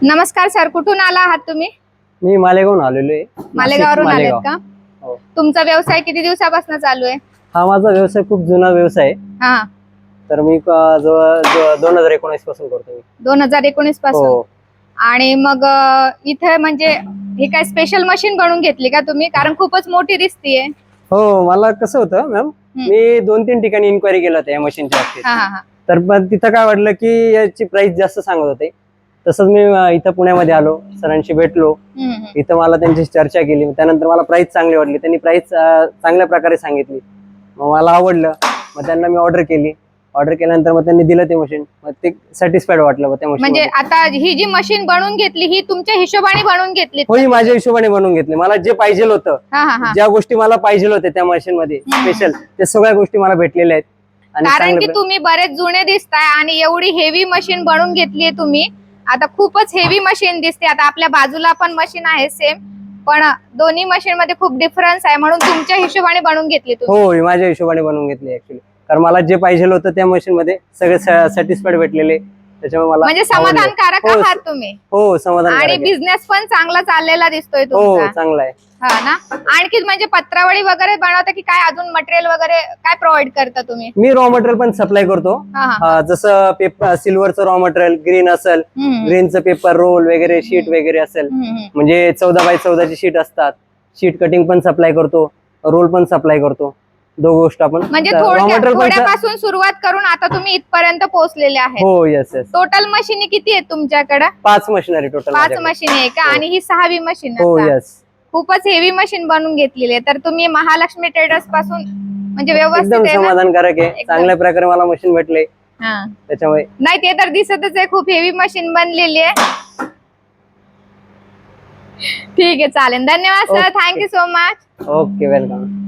नमस्कार सर, कुठून आला आहात तुम्ही? मी मालेगावहून आलेलो आहे. मालेगावरून आलेत मालेगाव. का? हो. तुमचा व्यवसाय किती दिवसापासून चालू आहे? हा माझा व्यवसाय खूप जुना व्यवसाय आहे. हा, तर मी जवळ 2019 पासून करतो मी. 2019 पासून. हो आणि मग इथे म्हणजे हे काय स्पेशल मशीन बनवून घेतली का तुम्ही? कारण खूपच मोठी दिसतीये. हो, मला कसं होतं मॅम, मी 2-3 ठिकाणी इन्क्वायरी केलं होतं या मशीनच्या बाबतीत. हा हा हा. तर पण तिथं काय वाटलं की याची प्राइस जास्त सांगत होते. तसंच मी इथं पुण्यामध्ये आलो, सरांशी भेटलो. इथं मला त्यांची चर्चा केली, त्यानंतर मला प्राइस चांगली वाटली. त्यांनी प्राइस चांगल्या प्रकारे सांगितली, मग मला आवडलं. मग त्यांना मी ऑर्डर केली. ऑर्डर केल्यानंतर मग त्यांनी दिलं ते मशीन. मग ते सॅटिस्फाईड वाटलं मग त्या मशीन. म्हणजे आता ही जी मशीन बनवून घेतली ही तुमच्या हिशोबाने बनवून घेतली? हो, ही माझ्या हिशोबाने बनवून घेतली. मला जे पाहिजे होतं, ज्या गोष्टी मला पाहिजे होत्या त्या मशीन मध्ये स्पेशल, त्या सगळ्या गोष्टी मला भेटलेल्या आहेत. आणि कारण की तुम्ही बरेच जुने दिसताय आणि एवढी हेवी मशीन बनवून घेतलीये तुम्ही. आता खूपच हेवी मशीन दिसते. आता आपल्या बाजूला पण मशीन आहे सेम, पण दोन्ही मशीन मध्ये खूप डिफरन्स आहे, म्हणून तुमच्या हिशोबाने बनवून घेतली तुम्ही? हो, माझ्या हिशोबाने बनवून घेतली ऍक्च्युली. कारण मला जे पाहिजे होतं त्या मशीन मध्ये सगळे सॅटिस्फाईड भेटलेले, त्याच्यामुळे मला म्हणजे समाधानकारक आहात तुम्ही? हो, समाधानकारक आणि आहे. बिझनेस पण चांगला चाललेला दिसतोय हो, तुमचा? चांगला आहे. हा ना. आणखी म्हणजे पत्रावळी वगैरे बनवता की काय अजून मटेरियल वगैरे काय प्रोव्हाइड करता तुम्ही? मी रॉ मटेरियल पण सप्लाय करतो. जसं पेपर सिल्वरचं रॉ मटेरियल, ग्रीन असेल, ग्रीनचं पेपर रोल वगैरे, शीट वगैरे असेल, म्हणजे 14x14 ची शीट असतात. शीट कटिंग पण सप्लाय करतो, रोल पण सप्लाय करतो. दोन गोष्ट आपण म्हणजे थोड्यापासून सुरुवात करून आता तुम्ही इथपर्यंत पोहोचलेले आहेत. हो, येस येस. टोटल मशीनी किती आहेत तुमच्याकडे? 5 मशिनरी टोटल. 5 मशीन आहे का? आणि ही 6वी मशीन? हो, येस. खूपच हेवी मशीन बनवून घेतलेली आहे. तर तुम्ही महालक्ष्मी ट्रेडर्स पासून म्हणजे व्यवस्थित एकदम आहे ना? समाधानकारक आहे. चांगल्या प्रकारे मला मशीन भेटले त्याच्यामुळे. नाही, ते तर दिसतच आहे, खूप हेवी मशीन बनलेली आहे. ठीक आहे, चालेल. धन्यवाद sir, thank you so much. Okay, welcome.